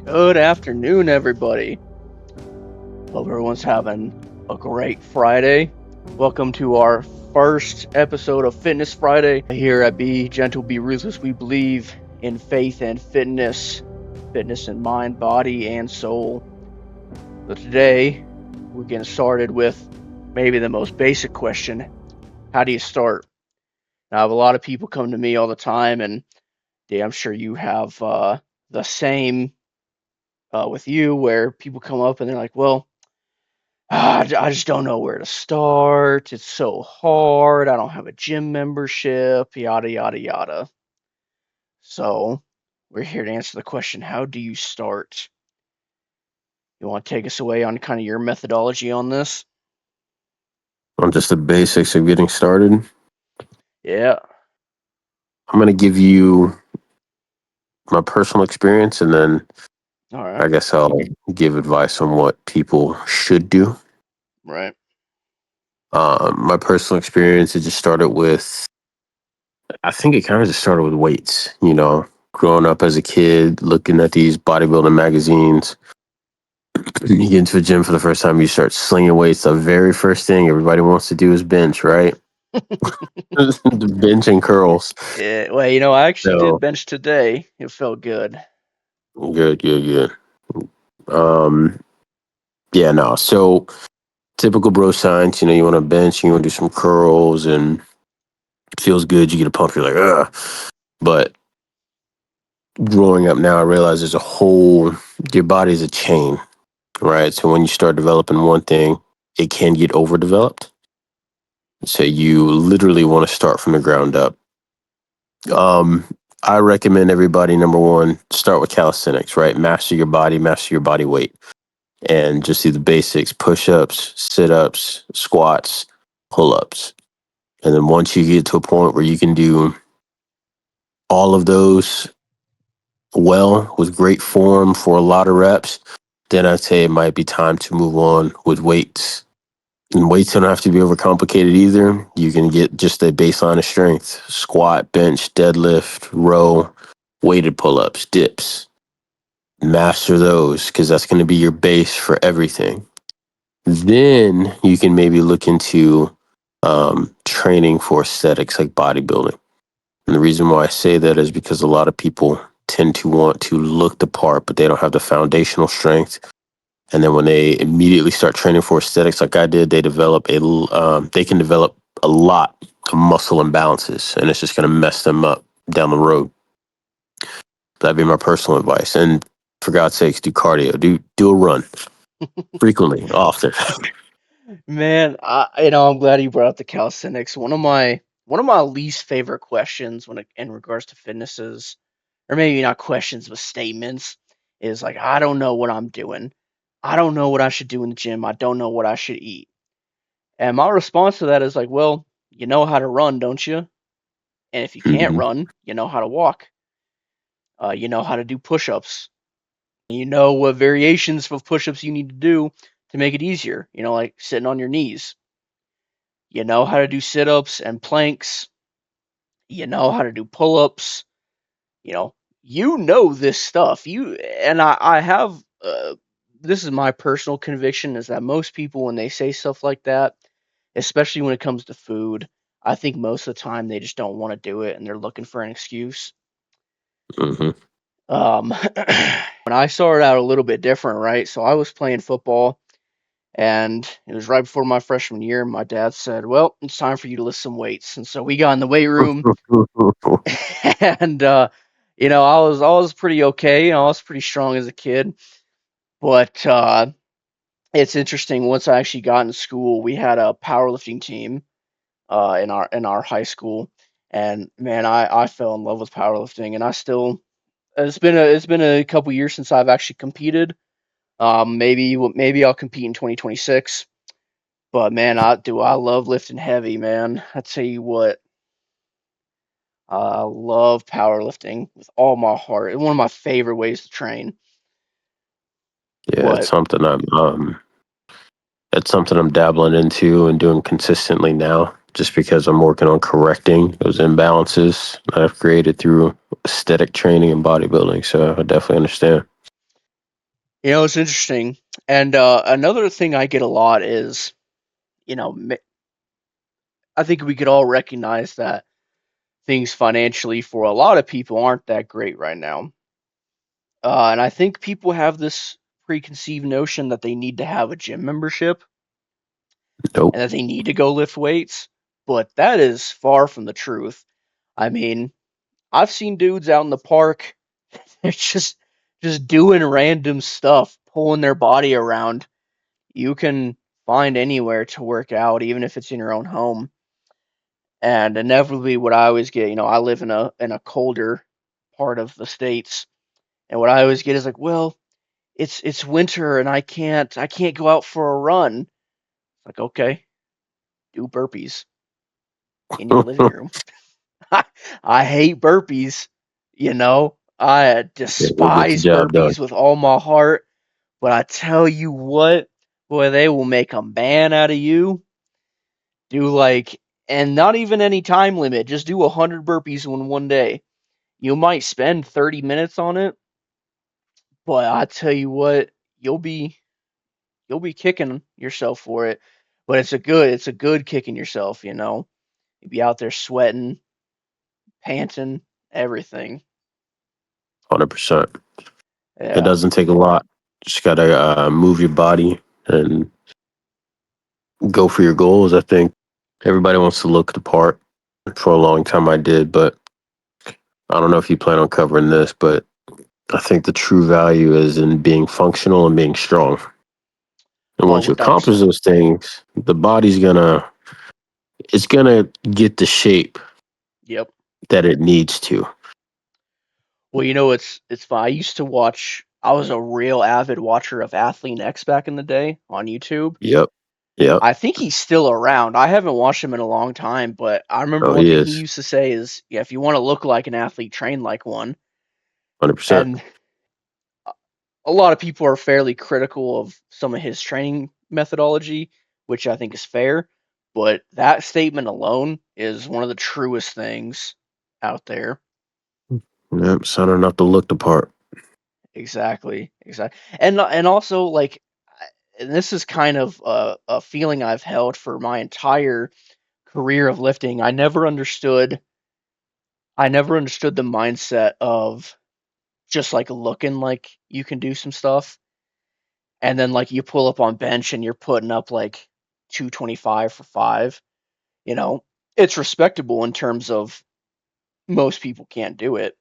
Good afternoon, everybody. Hope everyone's having a great Friday. Welcome to our first episode of Fitness Friday. Here at Be Gentle, Be Ruthless, we believe in faith and fitness in mind, body, and soul. So today, we're getting started with maybe the most basic question: how do you start? Now, I have a lot of people come to me all the time, and I'm sure you have the same with you, where people come up and they're like, well, I just don't know where to start. It's so hard. I don't have a gym membership, yada, yada, yada. So, we're here to answer the question, how do you start? You want to take us away on kind of your methodology on this? On just the basics of getting started, Yeah. I'm going to give you my personal experience and then All right. I guess I'll give advice on what people should do. Right. My personal experience, it just started with, I think it kind of just started with weights, growing up as a kid, looking at these bodybuilding magazines. You get into the gym for the first time, you start slinging weights. The very first thing everybody wants to do is bench, right? The bench and curls. Yeah. Well, I actually did So bench today. It felt good. good, good, good. Um, yeah, no. So typical bro science, you want to bench, you want to do some curls, and it feels good. You get a pump, you're like, ugh. But growing up now, I realize your body's a chain, right? So when you start developing one thing, it can get overdeveloped. So you literally want to start from the ground up. Um, I recommend everybody, number one, start with calisthenics, right? Master your body weight, and just do the basics: push ups, sit ups, squats, pull ups. And then once you get to a point where you can do all of those well with great form for a lot of reps, then I'd say it might be time to move on with weights. And weights don't have to be overcomplicated either. You can get just a baseline of strength: squat, bench, deadlift, row, weighted pull ups, dips. Master those because that's going to be your base for everything. Then you can maybe look into training for aesthetics like bodybuilding. And the reason why I say that is because a lot of people tend to want to look the part, but they don't have the foundational strength. And then when they immediately start training for aesthetics, like I did, they can develop a lot of muscle imbalances, and it's just going to mess them up down the road. That'd be my personal advice. And for God's sakes, do cardio. Do a run frequently, often. Man, I'm glad you brought up the calisthenics. One of my least favorite questions in regards to fitness is, or maybe not questions, but statements, is like, I don't know what I'm doing. I don't know what I should do in the gym. I don't know what I should eat. And my response to that is like, well, you know how to run, don't you? And if you can't Mhm. run, you know how to walk. You know how to do push-ups. You know what variations of push-ups you need to do to make it easier. Like sitting on your knees. You know how to do sit-ups and planks. You know how to do pull-ups. This stuff. I have this is my personal conviction, is that most people, when they say stuff like that, especially when it comes to food, I think most of the time they just don't want to do it and they're looking for an excuse. Mhm. When I started out a little bit different, right? So I was playing football, and it was right before my freshman year. And my dad said, "Well, it's time for you to lift some weights." And so we got in the weight room, and I was pretty okay. I was pretty strong as a kid, but it's interesting. Once I actually got in school, we had a powerlifting team in our high school, and man, I fell in love with powerlifting, and I still. It's been a couple years since I've actually competed. Maybe I'll compete in 2026. But man, I love lifting heavy, man. I tell you what, I love powerlifting with all my heart. It's one of my favorite ways to train. Yeah, But it's something I'm dabbling into and doing consistently now, just because I'm working on correcting those imbalances that I've created through aesthetic training and bodybuilding. So I definitely understand. It's interesting. And another thing I get a lot is, you know, I think we could all recognize that things financially for a lot of people aren't that great right now. And I think people have this preconceived notion that they need to have a gym membership Nope. and that they need to go lift weights, but that is far from the truth. I mean, I've seen dudes out in the park, they're just doing random stuff, pulling their body around. You can find anywhere to work out, even if it's in your own home. And inevitably, what I always get, I live in a colder part of the states, and what I always get is like, well, it's winter and I can't go out for a run. Like, okay, do burpees in your living room. I hate burpees, I We'll get the despise job done. burpees with all my heart, but I tell you what, boy, they will make a man out of you. Do like, and not even any time limit, just do 100 burpees in one day. You might spend 30 minutes on it, but I tell you what, you'll be you'll be kicking yourself for it. But it's a good kicking yourself, You'll be out there sweating, panting, everything. 100%. It Yeah. doesn't take a lot. Just gotta move your body and go for your goals. I think everybody wants to look the part. For a long time, I did, but I don't know if you plan on covering this, but I think the true value is in being functional and being strong. And Oh, once you without a accomplish sweat. those things, the body's gonna it's gonna get the shape Yep. that it needs to. Well, it's fun. I was a real avid watcher of Athlean X back in the day on YouTube. Yep. Yep. I think he's still around. I haven't watched him in a long time, but I remember Oh, one he thing he is. used to say is, yeah, if you want to look like an athlete, train like one. 100%. And a lot of people are fairly critical of some of his training methodology, which I think is fair. But that statement alone is one of the truest things out there. Yep. Signing enough to look the part. Exactly, exactly. And also like, and this is kind of a feeling I've held for my entire career of lifting. I never understood the mindset of just like looking like you can do some stuff, and then like you pull up on bench and you're putting up like 225 for five. You know, it's respectable in terms of most people can't do it,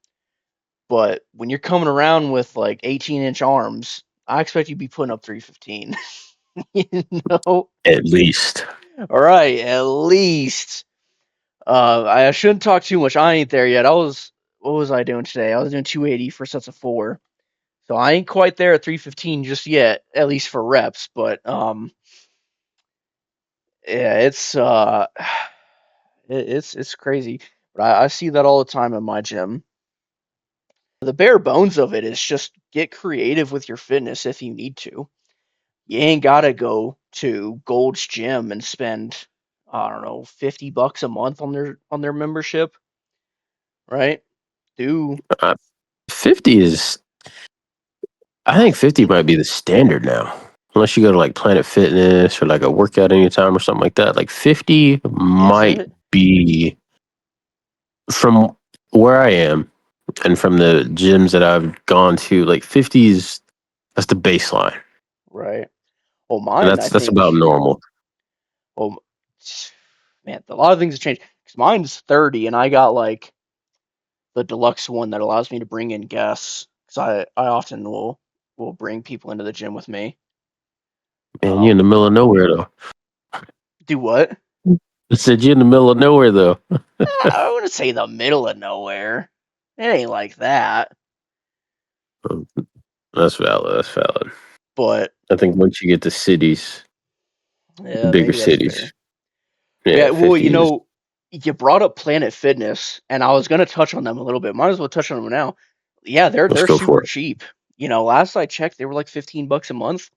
but when you're coming around with like 18-inch arms, I expect you to be putting up 315. you know, At least. all right, at least. I shouldn't talk too much. I ain't there yet. What was I doing today? I was doing 280 for sets of four. So I ain't quite there at 315 just yet, at least for reps. But yeah, it's crazy. But I see that all the time in my gym. The bare bones of it is just get creative with your fitness if you need to. You ain't gotta go to Gold's Gym and spend, I don't know, $50 a month on their membership, right? Do Uh, 50 is, I think 50 might be the standard now. Unless you go to like Planet Fitness or like a workout anytime or something like that. Like 50 Is might it? be from where I am and from the gyms that I've gone to, like 50s, that's the baseline. Right. Well, And mine, I that's about think, normal. well, man, a lot of things have changed. Because mine's 30, and I got like the deluxe one that allows me to bring in guests. Because I often will bring people into the gym with me. Man, you're in the middle of nowhere though. Do what? I said you're in the middle of nowhere though. I wouldn't say the middle of nowhere. It ain't like that. That's valid. That's valid. But I think once you get to cities, yeah, bigger maybe that's cities, fair. yeah, Yeah, well, 50 is. you brought up Planet Fitness, and I was gonna touch on them a little bit. Might as well touch on them now. Yeah, they're Let's they're go super for it. cheap. Last I checked, they were like $15 a month.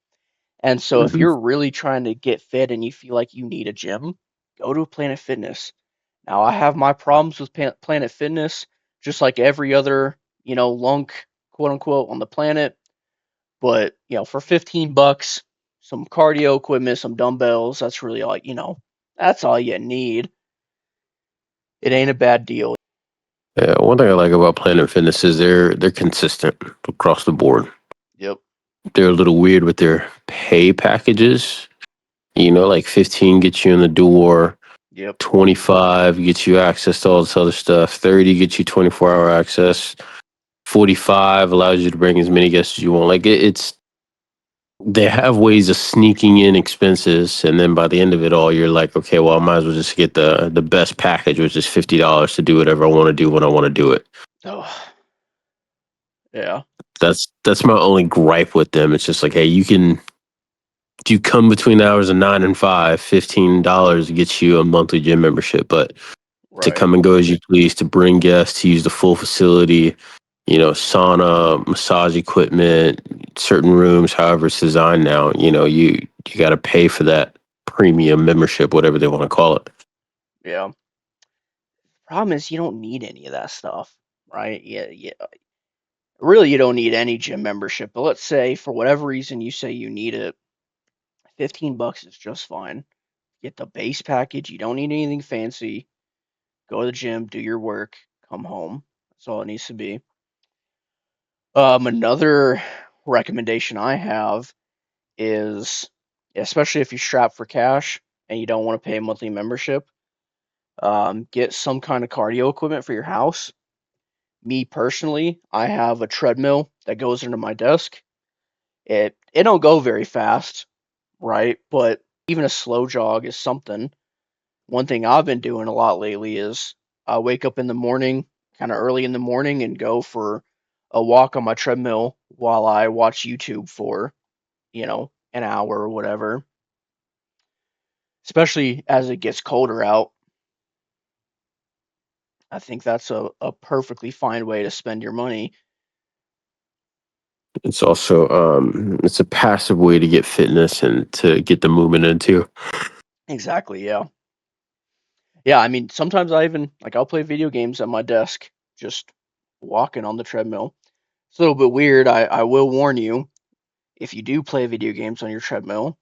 And so if Mhm. you're really trying to get fit and you feel like you need a gym, go to Planet Fitness. Now I have my problems with Planet Fitness, just like every other, lunk, quote unquote, on the planet. But for $15, some cardio equipment, some dumbbells, that's really all that's all you need. It ain't a bad deal. Yeah, one thing I like about Planet Fitness is they're consistent across the board. Yep. They're a little weird with their pay packages. Like 15 gets you in the door, Yep. 25 gets you access to all this other stuff, 30 gets you 24-hour access, 45 allows you to bring as many guests as you want. Like it's they have ways of sneaking in expenses, and then by the end of it all, you're like, okay, well, I might as well just get the best package, which is $50 to do whatever I want to do when I want to do it. Oh, yeah. That's my only gripe with them. It's just like, hey, if you come between the hours of 9 and 5, $15 gets you a monthly gym membership. But to Right. come and go as you please, to bring guests, to use the full facility, sauna, massage equipment, certain rooms, however it's designed now, you got to pay for that premium membership, whatever they want to call it. Yeah. Problem is, you don't need any of that stuff, right? Yeah. Yeah. Really, you don't need any gym membership. But let's say for whatever reason you say you need it, $15 is just fine. Get the base package. You don't need anything fancy. Go to the gym, do your work, come home. That's all it needs to be. Another recommendation I have is, especially if you're strapped for cash and you don't want to pay a monthly membership, get some kind of cardio equipment for your house. Me personally, I have a treadmill that goes into my desk. It don't go very fast, right? But even a slow jog is something. One thing I've been doing a lot lately is I wake up in the morning, kind of early in the morning, and go for a walk on my treadmill while I watch YouTube for, an hour or whatever. Especially as it gets colder out, I think that's a perfectly fine way to spend your money. It's also it's a passive way to get fitness and to get the movement into. Exactly, yeah. Yeah, I mean, sometimes I even like I'll play video games at my desk, just walking on the treadmill. It's a little bit weird. I will warn you, if you do play video games on your treadmill,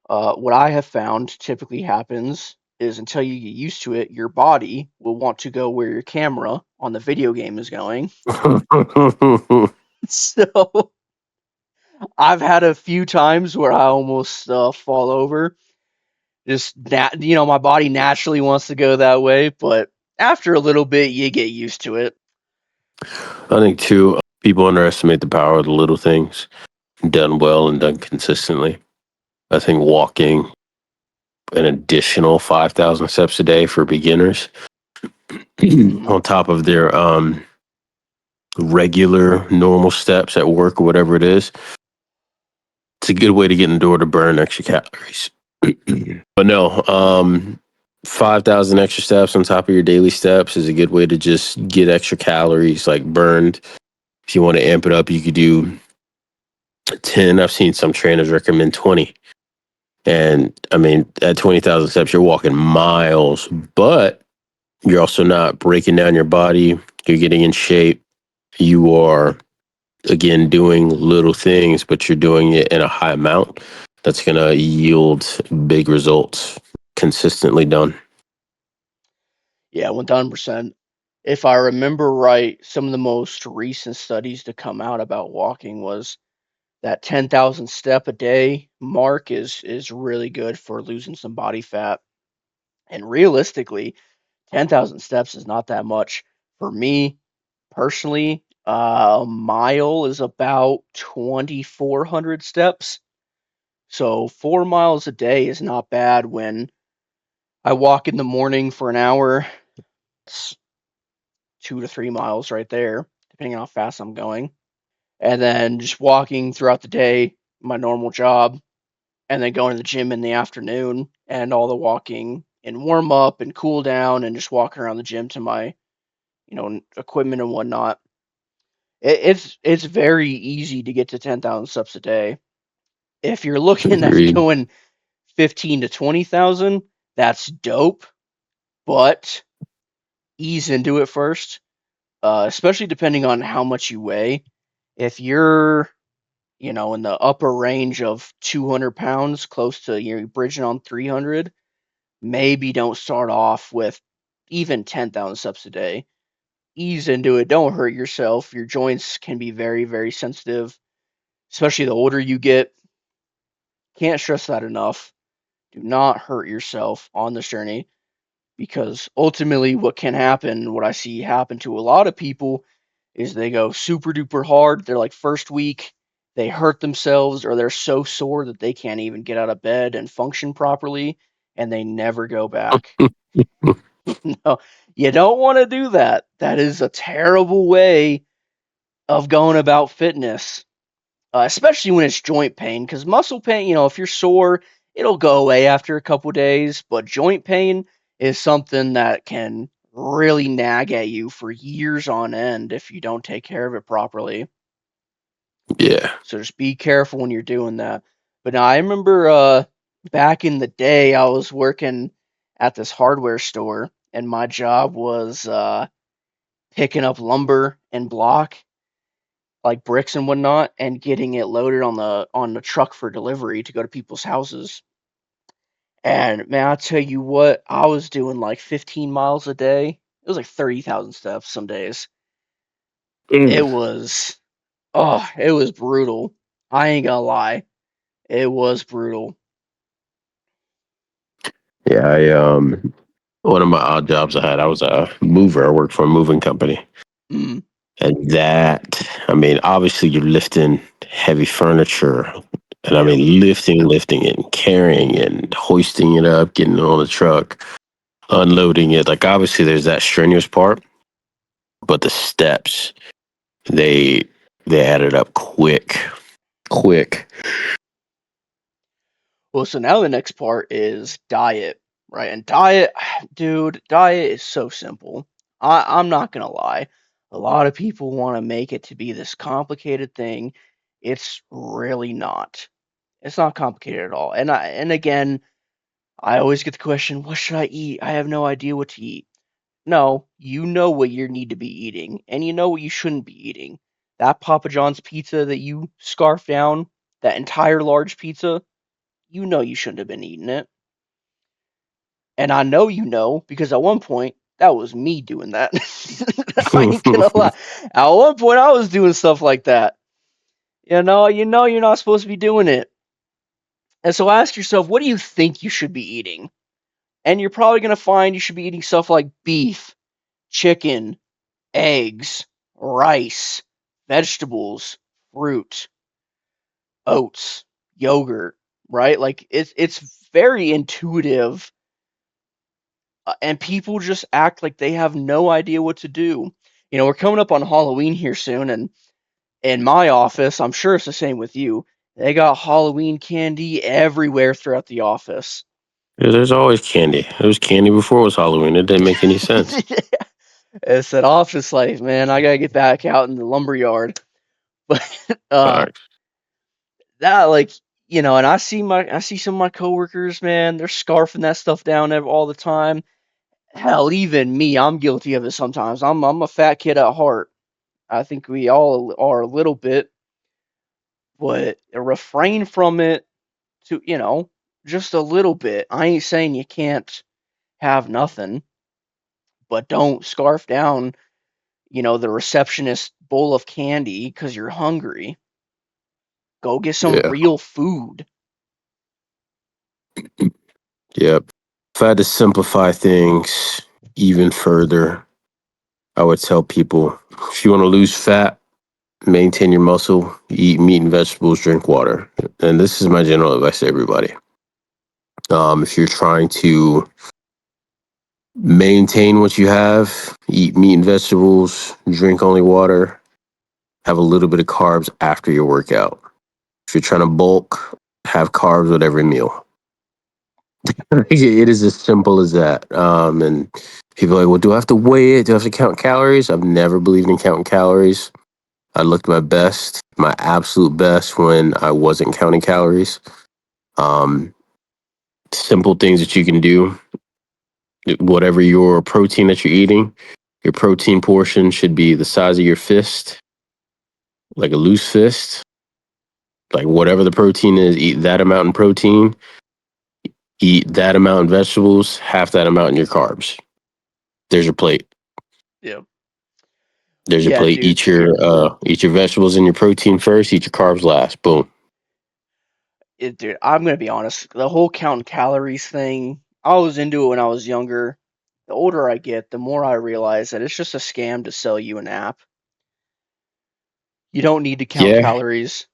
what I have found typically happens is until you get used to it, your body will want to go where your camera on the video game is going. So I've had a few times where I almost fall over. My body naturally wants to go that way, but after a little bit, you get used to it. I think too, people underestimate the power of the little things done well and done consistently. I think walking an additional 5,000 steps a day for beginners Hmm. on top of their regular normal steps at work or whatever it is, it's a good way to get in the door to burn extra calories. But no, 5,000 extra steps on top of your daily steps is a good way to just get extra calories like burned. If you want to amp it up, you could do 10. I've seen some trainers recommend 20. And I mean, at 20,000 steps, you're walking miles, but you're also not breaking down your body. You're getting in shape. You are, again, doing little things, but you're doing it in a high amount. That's going to yield big results consistently done. Yeah, 1000%. If I remember right, some of the most recent studies to come out about walking was that 10,000 step a day mark is really good for losing some body fat. And realistically, 10,000 steps is not that much. For me personally, a mile is about 2,400 steps. So 4 miles a day is not bad when I walk in the morning for an hour. It's 2 to 3 miles right there, depending on how fast I'm going. And then just walking throughout the day, my normal job, and then going to the gym in the afternoon, and all the walking and warm up and cool down and just walking around the gym to my, equipment and whatnot. It's very easy to get to 10,000 steps a day. If you're looking at Agreed. doing 15 to 20,000, that's dope, but ease into it first, especially depending on how much you weigh. If you're in the upper range of 200 pounds, close to you're bridging on 300, maybe don't start off with even 10,000 steps a day. Ease into it. Don't hurt yourself. Your joints can be very, very sensitive, especially the older you get. Can't stress that enough. Do not hurt yourself on this journey because ultimately, what can happen, what I see happen to a lot of people, is they go super duper hard. They're like first week, they hurt themselves or they're so sore that they can't even get out of bed and function properly, and they never go back. No, you don't want to do that. That is a terrible way of going about fitness, especially when it's joint pain. Because muscle pain, if you're sore, it'll go away after a couple days. But joint pain is something that can really nag at you for years on end if you don't take care of it properly. Yeah. So just be careful when you're doing that. But now I remember back in the day, I was working at this hardware store, and my job was picking up lumber and block, like bricks and whatnot, and getting it loaded on the truck for delivery to go to people's houses. And man, I tell you what, I was doing like 15 miles a day. It was like 30,000 steps some days. Mm. It was, oh, it was brutal. I ain't gonna lie, it was brutal. Yeah, one of my odd jobs I had, I was a mover. I worked for a moving company. Mm, And that, I mean, obviously you're lifting heavy furniture. And I yep. mean, lifting it and carrying it and hoisting it up, getting it on the truck, unloading it. Like, obviously, there's that strenuous part, but the steps, they, they added up quick, quick. Well, so now the next part is diet, right? And diet, dude, diet is so simple. I'm not gonna lie. A lot of people want to make it to be this complicated thing. It's really not. It's not complicated at all. And again, I always get the question, what should I eat? I have no idea what to eat. No, you know what you need to be eating, and you know what you shouldn't be eating. That Papa John's pizza that you scarf down, that entire large pizza, you know you shouldn't have been eating it. And I know you know because at one point that was me doing that. I ain't gonna lie. At one point I was doing stuff like that. You know you're not supposed to be doing it. And so ask yourself, what do you think you should be eating? And you're probably gonna find you should be eating stuff like beef, chicken, eggs, rice, vegetables, fruit, oats, yogurt, right? Like it's very intuitive, and people just act like they have no idea what to do. We're coming up on Halloween here soon, and in my office, I'm sure it's the same with you. They got Halloween candy everywhere throughout the office. Yeah, there's always candy. There was candy before it was Halloween. It didn't make any sense. It's that office life, man. I gotta get back out in the lumber yard. But Facts. that like and I see some of my coworkers, man. They're scarfing that stuff down all the time. Hell, even me, I'm guilty of it sometimes. I'm a fat kid at heart. I think we all are a little bit, but refrain from it to, just a little bit. I ain't saying you can't have nothing, but don't scarf down, the receptionist bowl of candy because you're hungry. Go get some Yeah. real food. Yep. If I had to simplify things even further, I would tell people if you want to lose fat, maintain your muscle, eat meat and vegetables, drink water. And this is my general advice to everybody. If you're trying to maintain what you have, eat meat and vegetables, drink only water, have a little bit of carbs after your workout. If you're trying to bulk, have carbs with every meal. It is as simple as that. And people are like, well, do I have to weigh it? Do I have to count calories? I've never believed in counting calories. I looked my best, my absolute best when I wasn't counting calories. Um, Simple things that you can do. Whatever your protein that you're eating, your protein portion should be the size of your fist, like a loose fist. Like whatever the protein is, eat that amount in protein, eat that amount in vegetables, half that amount in your carbs. There's your plate. Yeah. There's your Yeah, plate. dude. Eat your vegetables and your protein first, eat your carbs last. Boom. Dude, I'm gonna be honest. The whole counting calories thing, I was into it when I was younger. The older I get, the more I realize that it's just a scam to sell you an app. You don't need to count Yeah. calories.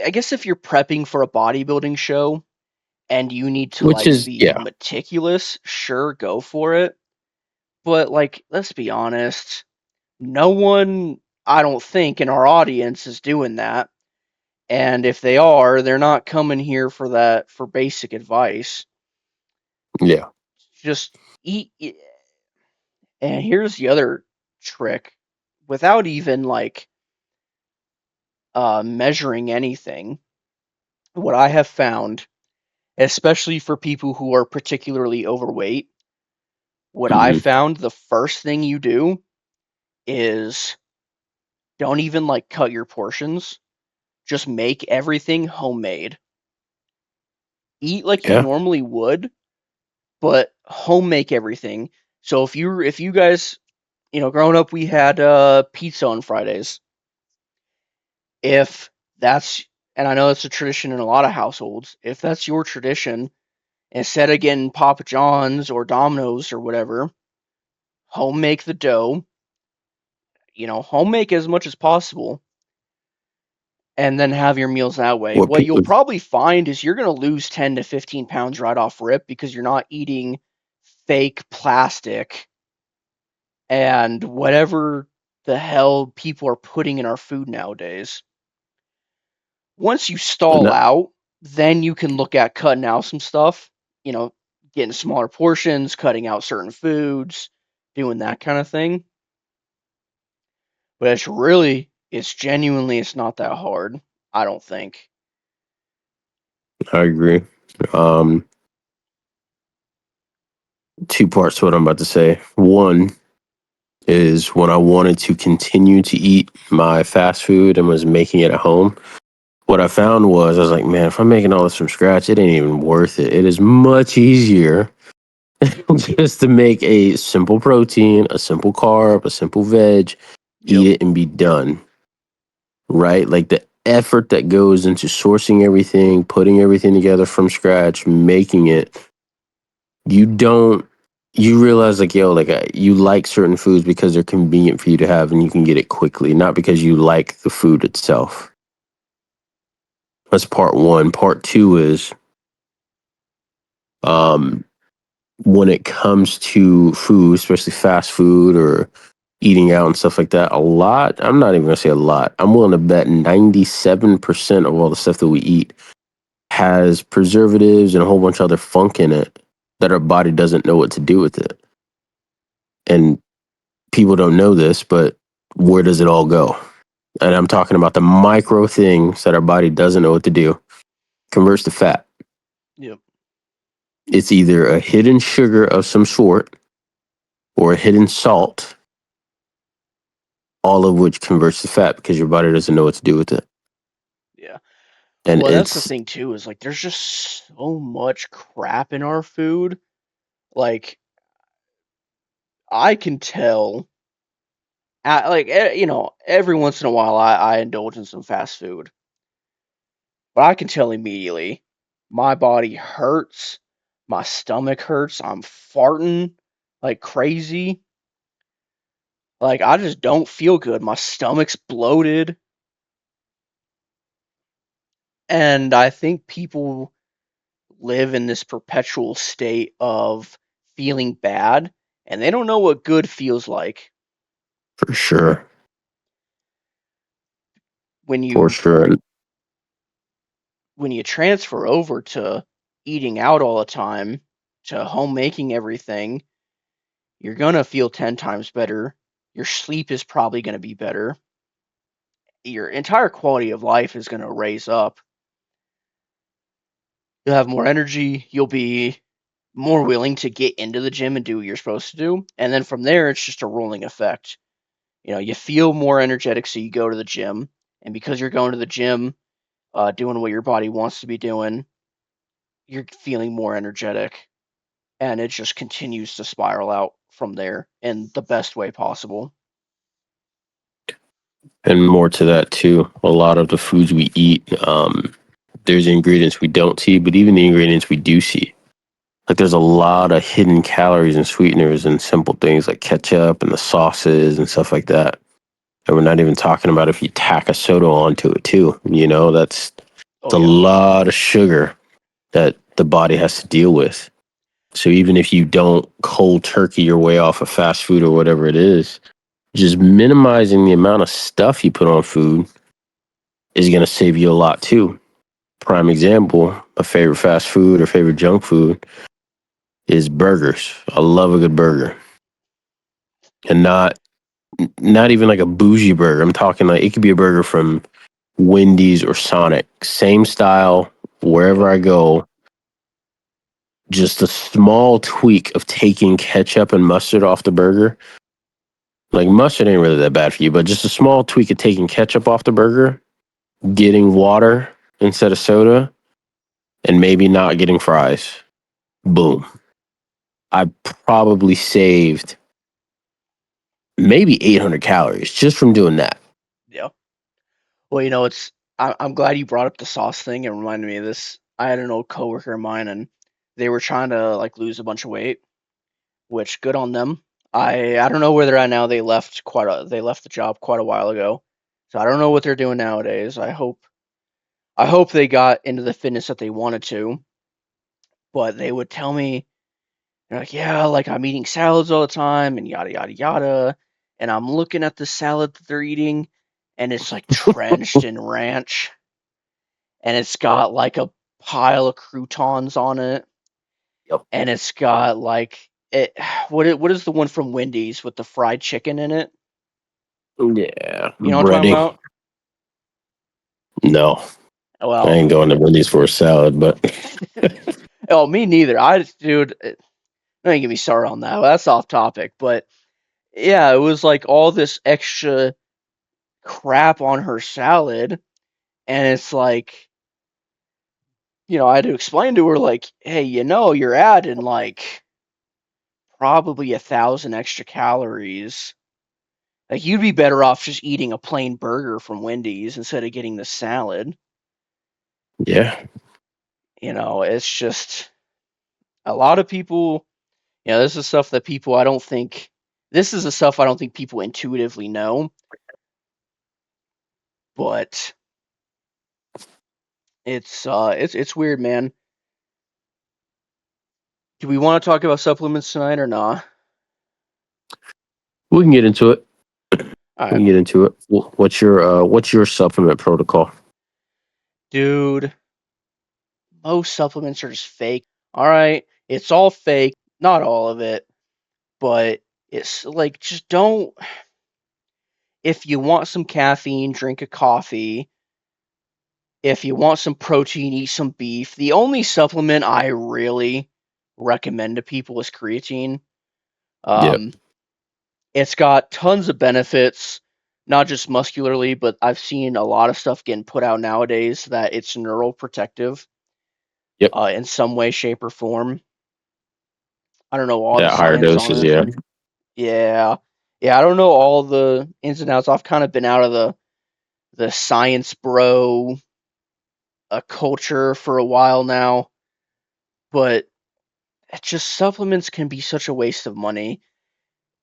I guess if you're prepping for a bodybuilding show and you need to Which like is be yeah. meticulous, sure, go for it. But like, let's be honest, no one, I don't think, in our audience is doing that. And if they are, they're not coming here for that for basic advice. Yeah. Just eat. And here's the other trick: without even like measuring anything, what I have found, especially for people who are particularly overweight, what I Hmm. found the first thing you do is don't even like cut your portions. Just make everything homemade. Eat like you Yeah. normally would, but home make everything. So if you guys, growing up we had pizza on Fridays. If that's and I know it's a tradition in a lot of households. If that's your tradition, instead of getting Papa John's or Domino's or whatever, home make the dough, home make as much as possible and then have your meals that way. What What you'll people probably find is you're going to lose 10 to 15 pounds right off rip because you're not eating fake plastic and whatever the hell people are putting in our food nowadays. Once you stall no, out, then you can look at cutting out some stuff, you know, getting smaller portions, cutting out certain foods, doing that kind of thing. But it's not that hard, I don't think. I agree. Um, Two parts to what I'm about to say. One is when I wanted to continue to eat my fast food and was making it at home. What I found was I was like, man, if I'm making all this from scratch, it ain't even worth it. It is much easier just to make a simple protein, a simple carb, a simple veg, Yep. eat it and be done. Right? Like the effort that goes into sourcing everything, putting everything together from scratch, making it, you don't, you realize like, yo, like you like certain foods because they're convenient for you to have and you can get it quickly, not because you like the food itself. That's part one. Part two is, um, when it comes to food, especially fast food or eating out and stuff like that, a lot, I'm not even gonna say a lot, I'm willing to bet 97% of all the stuff that we eat has preservatives and a whole bunch of other funk in it that our body doesn't know what to do with it. And people don't know this, but where does it all go? And I'm talking about the micro things that our body doesn't know what to do. Converts to fat. Yep. It's either a hidden sugar of some sort or a hidden salt, all of which converts to fat because your body doesn't know what to do with it. Yeah. And Well, that's the it's thing too, is like there's just so much crap in our food. Like I can tell every once in a while I indulge in some fast food. But I can tell immediately my body hurts, my stomach hurts, I'm farting like crazy. Like I just don't feel good. My stomach's bloated. And I think people live in this perpetual state of feeling bad and they don't know what good feels like. for sure. When For you sure. And when you transfer over to eating out all the time, to home making everything, you're gonna feel 10 times better. Your sleep is probably gonna be better. Your entire quality of life is gonna raise up. You'll have more energy. You'll be more willing to get into the gym and do what you're supposed to do. And then from there, it's just a rolling effect. You feel more energetic, so you go to the gym. And because you're going to the gym, doing what your body wants to be doing, you're feeling more energetic, and it just continues to spiral out from there in the best way possible. And more to that too. A lot of the foods we eat, there's ingredients we don't see, but even the ingredients we do see. Like there's a lot of hidden calories and sweeteners and simple things like ketchup and the sauces and stuff like that. And we're not even talking about if you tack a soda onto it too. That's it's Oh a yeah. lot of sugar that the body has to deal with. So even if you don't cold turkey your way off of fast food or whatever it is, just minimizing the amount of stuff you put on food is going to save you a lot too. Prime example, a favorite fast food or favorite junk food is burgers. I love a good burger. And not even like a bougie burger. I'm talking like it could be a burger from Wendy's or Sonic. Same style wherever Yep. I go. Just a small tweak of taking ketchup and mustard off the burger. Like mustard ain't really that bad for you, but just a small tweak of taking ketchup off the burger, getting water instead of soda, and maybe not getting fries. Boom. I probably saved maybe 800 calories just from doing that. Yeah. Well, it's I'm glad you brought up the sauce thing. It reminded me of this. I had an old coworker of mine, and they were trying to like lose a bunch of weight, which good on them. I don't know where they're at now. They left the job quite a while ago, so I don't know what they're doing nowadays. I hope they got into the fitness that they wanted to, but they would tell me, they're like, yeah, like I'm eating salads all the time and yada yada yada, and I'm looking at the salad that they're eating, and it's like drenched in ranch, and it's got like a pile of croutons on it, Yep. and it's got like it. What is the one from Wendy's with the fried chicken in it? Yeah. You know what I'm talking Breading. about? No. I Well, ain't going to Wendy's for a salad, but oh, me neither. Dude, don't get me started on that. That's off topic, but yeah, it was like all this extra crap on her salad, and it's like, I had to explain to her like, hey, you're adding like probably 1,000 extra calories. Like you'd be better off just eating a plain burger from Wendy's instead of getting the salad. yeah. It's just a lot of people. This is stuff that people I don't think. This is the stuff I don't think people intuitively know, but it's weird, man. Do we want to talk about supplements tonight or not? We can get into it. All We right, can get into it. What's your supplement protocol? dude. Most supplements are just fake. All right, it's all fake. Not all of it, but it's like just don't. If you want some caffeine, drink a coffee. If you want some protein, eat some beef. The only supplement I really recommend to people is creatine. Yep. Um, it's got tons of benefits, not just muscularly, but I've seen a lot of stuff getting put out nowadays that it's neuroprotective Yep. in some way, shape, or form. I don't know all the At higher science on doses, it. yeah. Yeah, yeah, I don't know all the ins and outs. I've kind of been out of the science bro culture for a while now, but it's just supplements can be such a waste of money.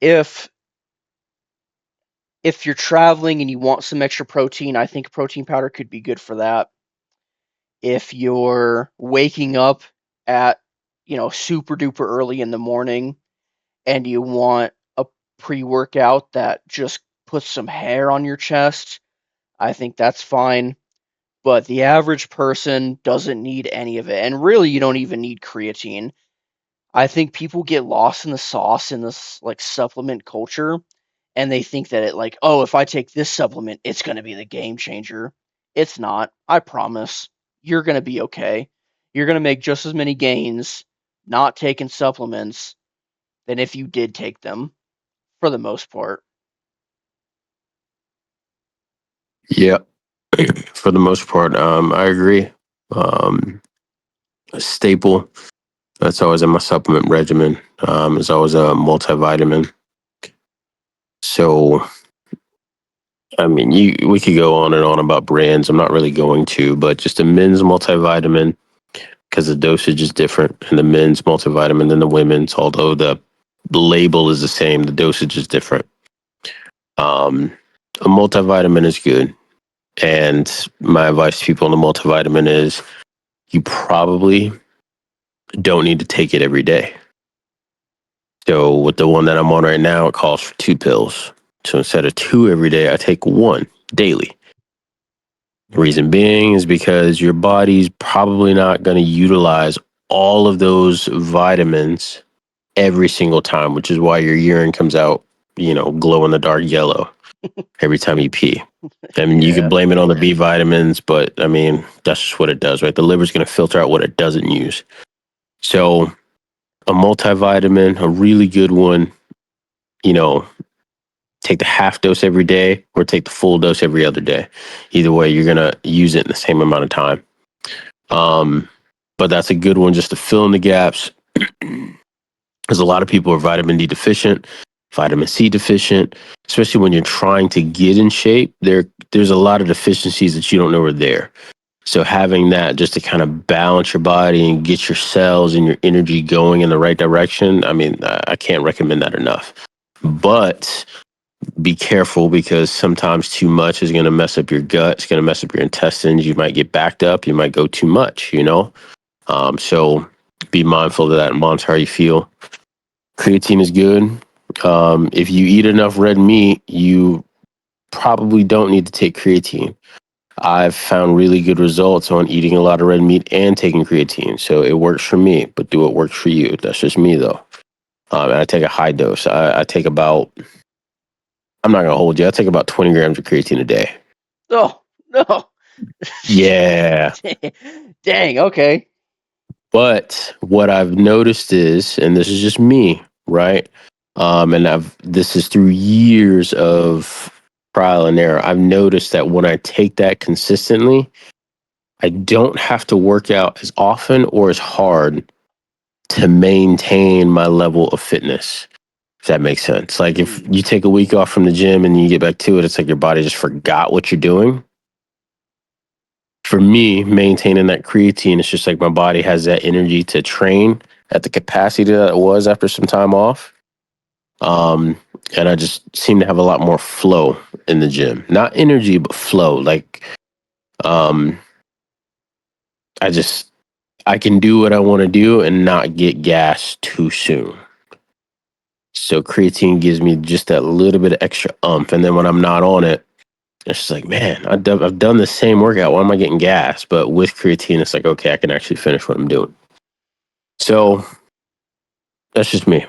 If if you're traveling and you want some extra protein, I think protein powder could be good for that. If you're waking up at, super duper early in the morning and you want a pre-workout that just puts some hair on your chest, I think that's fine. But the average person doesn't need any of it. And really, you don't even need creatine. I think people get lost in the sauce in this like supplement culture, and they think that it like, oh, if I take this supplement, it's going to be the game changer. It's not. I promise. You're going to be okay. You're going to make just as many gains not taking supplements than if you did take them for the most part. Yep. For the most part, I agree. A staple that's always in my supplement regimen is always a multivitamin. So, I mean, we could go on and on about brands. I'm not really going to, but just a men's multivitamin because the dosage is different in the men's multivitamin than the women's. Although the label is the same, the dosage is different. Um, a multivitamin is good, and my advice to people on the multivitamin is you probably don't need to take it every day. So with the one that I'm on right now, it calls for 2 pills. So instead of two every day, I take one daily. Reason being is because your body's probably not going to utilize all of those vitamins every single time, which is why your urine comes out, glow in the dark yellow every time you pee. I mean, you could Yeah. blame it on the B vitamins, but I mean, that's just what it does, right? The liver's going to filter out what it doesn't use. So a multivitamin, a really good one, you know, take the half dose every day or take the full dose every other day. Either way, you're going to use it in the same amount of time. But that's a good one just to fill in the gaps. Because a lot of people are vitamin D deficient, vitamin C deficient, especially when you're trying to get in shape. There's a lot of deficiencies that you don't know are there. So having that just to kind of balance your body and get your cells and your energy going in the right direction, I mean, I can't recommend that enough. But be careful because sometimes too much is going to mess up your gut. It's going to mess up your intestines. You might get backed up. You might go too much. So be mindful of that and monitor how you feel. Creatine is good. If you eat enough red meat, you probably don't need to take creatine. I've found really good results on eating a lot of red meat and taking creatine. So it works for me, but do what works for you. That's just me, though. And I take a high dose. I take about, I'm not going to hold you, I take about 20 grams of creatine a day. Oh, no. Yeah. Dang, okay. But what I've noticed is, and this is just me, right? And this is through years of trial and error. I've noticed that when I take that consistently, I don't have to work out as often or as hard to maintain my level of fitness. If that makes sense. Like if you take a week off from the gym and you get back to it, it's like your body just forgot what you're doing. For me, maintaining that creatine, it's just like my body has that energy to train at the capacity that it was after some time off. Um, and I just seem to have a lot more flow in the gym. Not energy, but flow. Like, um, I just I can do what I want to do and not get gas too soon. So creatine gives me just that little bit of extra umph. And then when I'm not on it, it's just like, man, I've done the same workout. Why am I getting gas? But with creatine, it's like, okay, I can actually finish what I'm doing. So that's just me.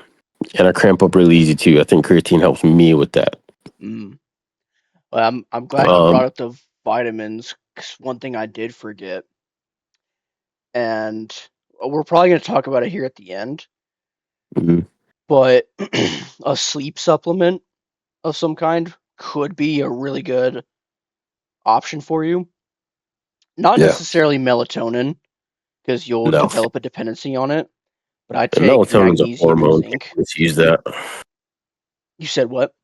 And I cramp up really easy too. I think creatine helps me with that. Mm. Well, I'm glad you brought Um, up the vitamins, 'cause one thing I did forget, and we're probably going to talk about it here at the end, mhm. but a sleep supplement of some kind could be a really good option for you. Not Yeah. necessarily melatonin, because you'll No. develop a dependency on it, but I And take melatonin's a magnesium and hormone. People zinc. misuse that. You said what?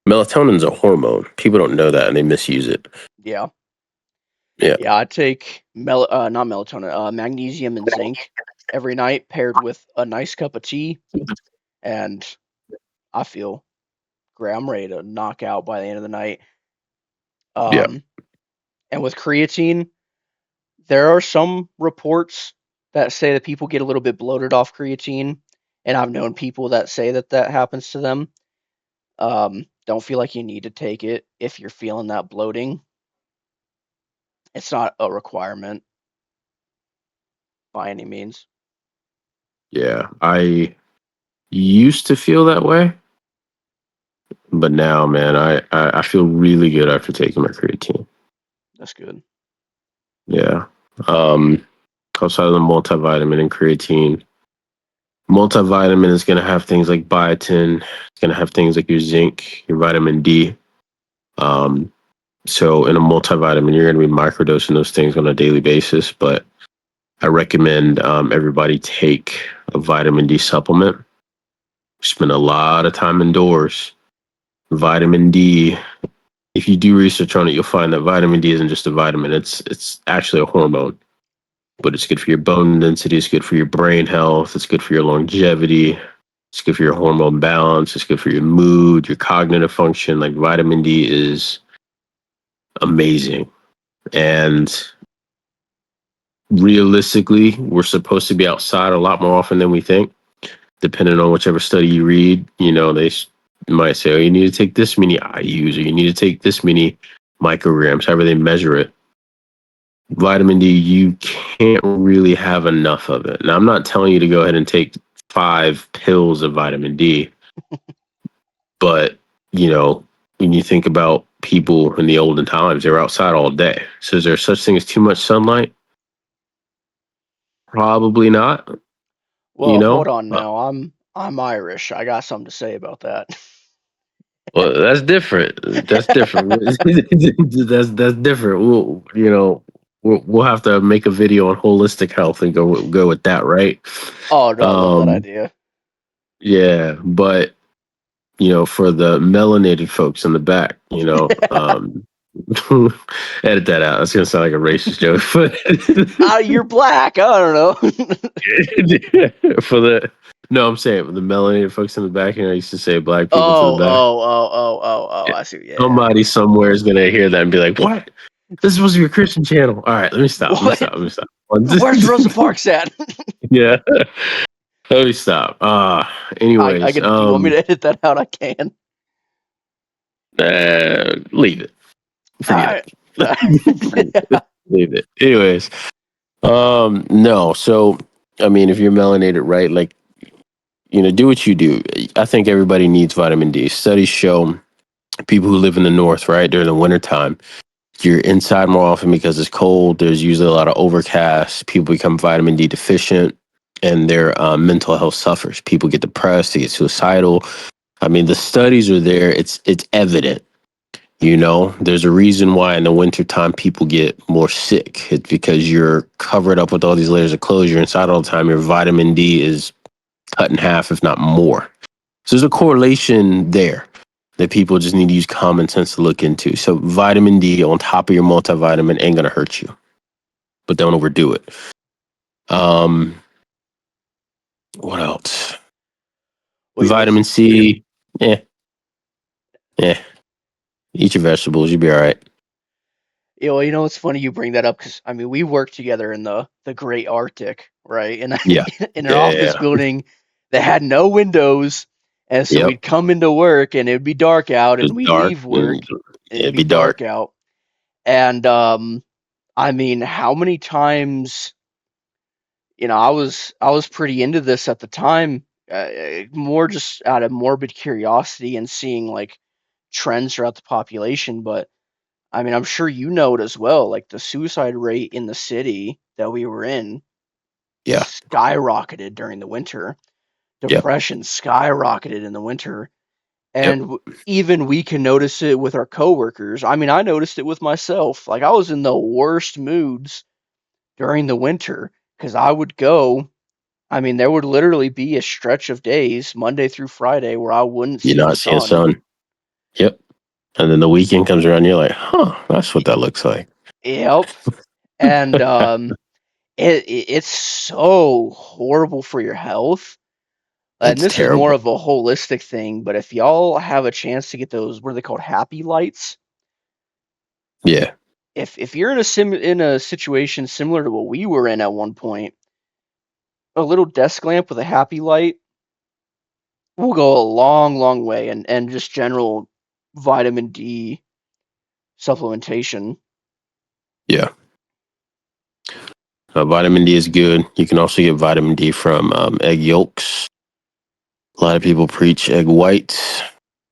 Melatonin's a hormone. People don't know that and they misuse it. Yeah. Yeah. Yeah, I take not melatonin, magnesium and zinc every night paired with a nice cup of tea, and I feel great. I'm ready to knock out by the end of the night. Yeah. Um, and with creatine, there are some reports that say that people get a little bit bloated off creatine, and I've known people that say that that happens to them. Don't feel like you need to take it if you're feeling that bloating. It's not a requirement by any means. Yeah. I used to feel that way, but now, man, I feel really good after taking my creatine. That's good. Yeah. Um, Outside of the multivitamin and creatine, multivitamin is going to have things like biotin. It's going to have things like your zinc, your vitamin D. Um, So in a multivitamin, you're going to be microdosing those things on a daily basis. But I recommend everybody take a vitamin D supplement. Spend a lot of time indoors. Vitamin D. If you do research on it, you'll find that vitamin D isn't just a vitamin. It's actually a hormone. But it's good for your bone density. It's good for your brain health. It's good for your longevity. It's good for your hormone balance. It's good for your mood, your cognitive function. Like vitamin D is amazing. And realistically, we're supposed to be outside a lot more often than we think. Depending on whichever study you read, they might say, oh, you need to take this many IUs or you need to take this many micrograms, however they measure it. Vitamin D, you can't really have enough of it. Now, I'm not telling you to go ahead and take 5 pills of vitamin D, but, when you think about people in the olden times, they were outside all day. So is there such thing as too much sunlight? Probably not, you Well, hold know? on now. I'm Irish. I got something to say about that. Well, that's different. That's different. that's different. We'll have to make a video on holistic health and go with that, right? Oh no, I love that Um, idea. yeah, but for the melanated folks in the back, edit that out. That's gonna sound like a racist joke, Ah, you're black. I don't know. for the no, I'm saying for the melanated folks in the back, I used to say black people to the Oh, back. oh, oh, oh, oh, oh. I see. Yeah. Somebody somewhere is gonna hear that and be like, "What? This is supposed to be a Christian channel." All right, let me stop. Let me What? stop. Let me stop. Where's Rosa Parks at? Yeah, let me stop. I Anyways, can. Do you want me to edit that out? I can. leave it. All Forget right. it. Leave it. Anyways, no. So, I mean, if you're melanated, right? Like, do what you do. I think everybody needs vitamin D. Studies show people who live in the north, right, during the wintertime, you're inside more often because it's cold. There's usually a lot of overcast. People become vitamin D deficient, and their mental health suffers. People get depressed. They get suicidal. I mean, the studies are there. It's evident. There's a reason why in the wintertime people get more sick. It's because you're covered up with all these layers of clothes. You're inside all the time. Your vitamin D is cut in half, if not more. So there's a correlation there that people just need to use common sense to look into. So vitamin D on top of your multivitamin ain't gonna hurt you, but don't overdo it. Um, what else? Well, Vitamin C. Yeah, yeah. Eat your vegetables. You'll be all right. it's funny you bring that up because I mean we worked together in the Great Arctic, right? And Yeah, in an yeah, office yeah. building that had no windows, and so Yep. we'd come into work and it'd be dark out, and Just we'd dark leave and work and yeah, it'd it'd be be dark dark. out. And I mean, how many times I was pretty into this at the time, more just out of morbid curiosity and seeing like trends throughout the population. But I mean, I'm sure you know it as well. Like the suicide rate in the city that we were in Yeah. skyrocketed during the winter. Yep. Depression skyrocketed in the winter, Yep. and even we can notice it with our coworkers. I mean, I noticed it with myself. Like I was in the worst moods during the winter because I would go. I mean, there would literally be a stretch of days, Monday through Friday, where I wouldn't You're see the not seeing sun. sun. Yep. And then the weekend comes around, you're like, huh, that's what that looks like. Yep. And it's so horrible for your health. And It's this is more terrible. of a holistic thing, but if y'all have a chance to get those, what are they called, happy lights? Yeah. If you're in a situation similar to what we were in at one point, a little desk lamp with a happy light will go a long, long way, and just general vitamin D supplementation. Yeah. Vitamin D is good. You can also get vitamin D from egg yolks. A lot of people preach egg whites.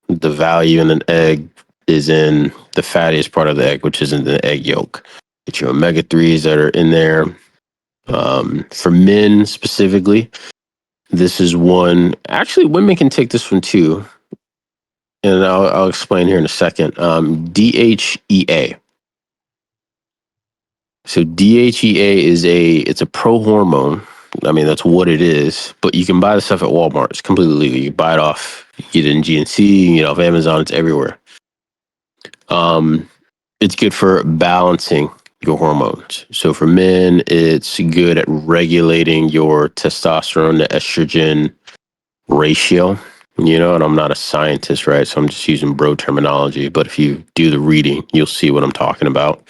The value in an egg is in the fattiest part of the egg, which is in the egg yolk. Get your omega 3s that are in there. For men specifically, this is one. Actually, women can take this one too. and I'll explain here in a second. DHEA. So DHEA it's a pro hormone. I mean, that's what it is. But you can buy the stuff at Walmart. It's completely legal. You can buy it off. You get it in GNC. You can get it off Amazon. It's everywhere. It's good for balancing your hormones. So for men, it's good at regulating your testosterone to estrogen ratio. You know, and I'm not a scientist, right? So I'm just using bro terminology. But if you do the reading, you'll see what I'm talking about.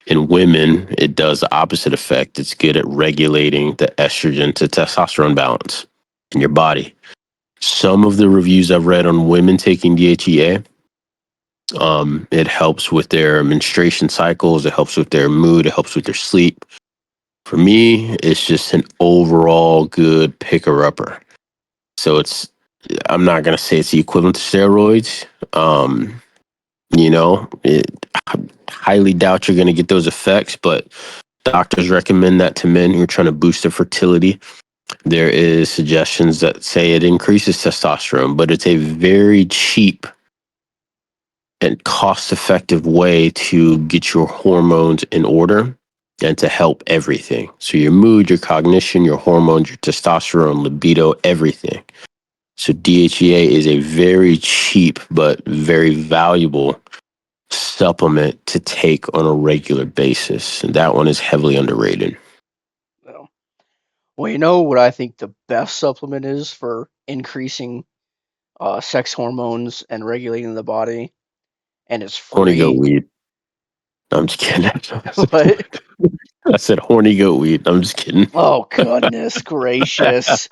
In women, it does the opposite effect. It's good at regulating the estrogen to testosterone balance in your body. Some of the reviews I've read on women taking DHEA, it helps with their menstruation cycles. It helps with their mood. It helps with their sleep. For me, it's just an overall good picker-upper. So I'm not going to say it's the equivalent to steroids. I highly doubt you're going to get those effects, but doctors recommend that to men who are trying to boost their fertility. There is suggestions that say it increases testosterone, but it's a very cheap and cost-effective way to get your hormones in order and to help everything. So your mood, your cognition, your hormones, your testosterone, libido, everything. So DHEA is a very cheap but very valuable supplement to take on a regular basis. And that one is heavily underrated. Well, you know what I think the best supplement is for increasing sex hormones and regulating the body, and it's Horny goat free. weed. I'm just kidding. What? I said horny goat weed. I'm just kidding. Oh, goodness gracious.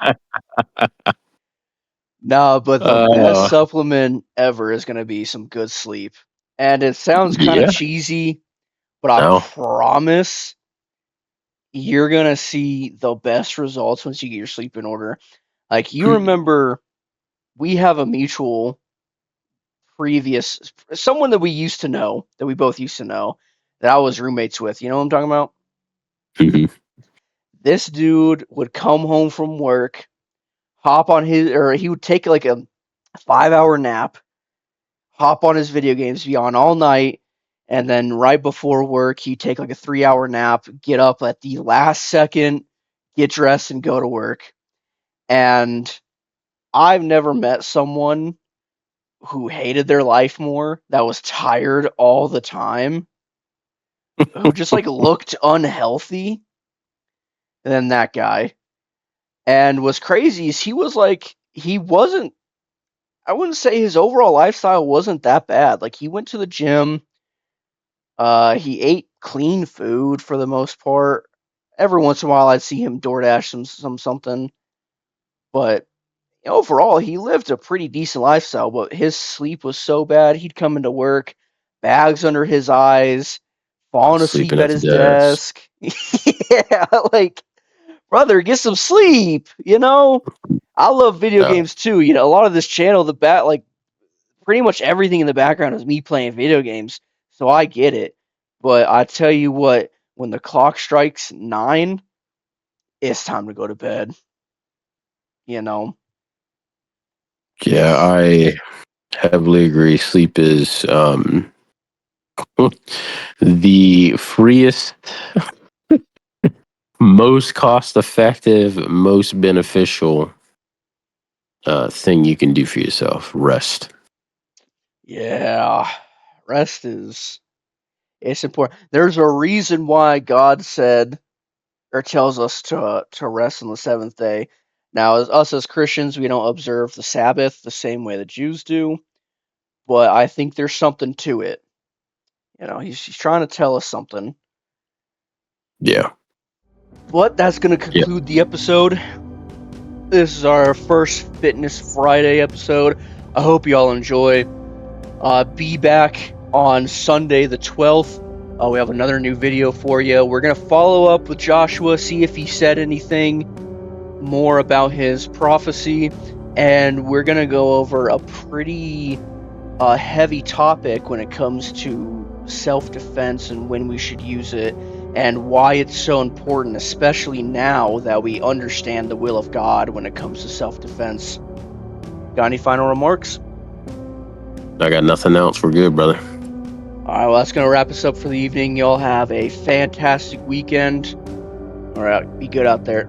No, but the best supplement ever is going to be some good sleep. And it sounds kind of Yeah. cheesy, but I No. promise you're going to see the best results once you get your sleep in order. Like, you remember, we have a mutual previous, someone that we used to know, that we both used to know, that I was roommates with. You know what I'm talking about? Mhm. This dude would come home from work, he would take like a 5-hour nap, hop on his video games, be on all night, and then right before work, he'd take like a 3-hour nap, get up at the last second, get dressed, and go to work. And I've never met someone who hated their life more, that was tired all the time, who just like looked unhealthy than that guy. And what's crazy is he wasn't, I wouldn't say his overall lifestyle wasn't that bad. Like, he went to the gym, he ate clean food for the most part. Every once in a while, I'd see him DoorDash something, but overall, he lived a pretty decent lifestyle. But his sleep was so bad, he'd come into work, bags under his eyes, falling asleep Sleeping at at the his desk. desk. Yeah, like, brother, get some sleep. I love video No. games too. A lot of this channel, pretty much everything in the background is me playing video games, so I get it. But I tell you what, when the clock strikes 9, it's time to go to bed. You know? Yeah, I heavily agree. Sleep is the freest, most cost effective, most beneficial thing you can do for yourself. Rest. Yeah. Rest it's important. There's a reason why God said or tells us to rest on the seventh day. Now, as us as Christians, we don't observe the Sabbath the same way the Jews do, but I think there's something to it. He's trying to tell us something. Yeah. But that's going to Yeah. conclude the episode. This is our first Fitness Friday episode. I hope y'all enjoy. Be back on Sunday the 12th. We have another new video for you. We're going to follow up with Joshua, see if he said anything more about his prophecy, and we're going to go over a pretty heavy topic when it comes to self-defense and when we should use it and why it's so important, especially now that we understand the will of God when it comes to self-defense. Got any final remarks? I got nothing else. We're good, brother. All right, well, that's going to wrap us up for the evening. Y'all have a fantastic weekend. All right, be good out there.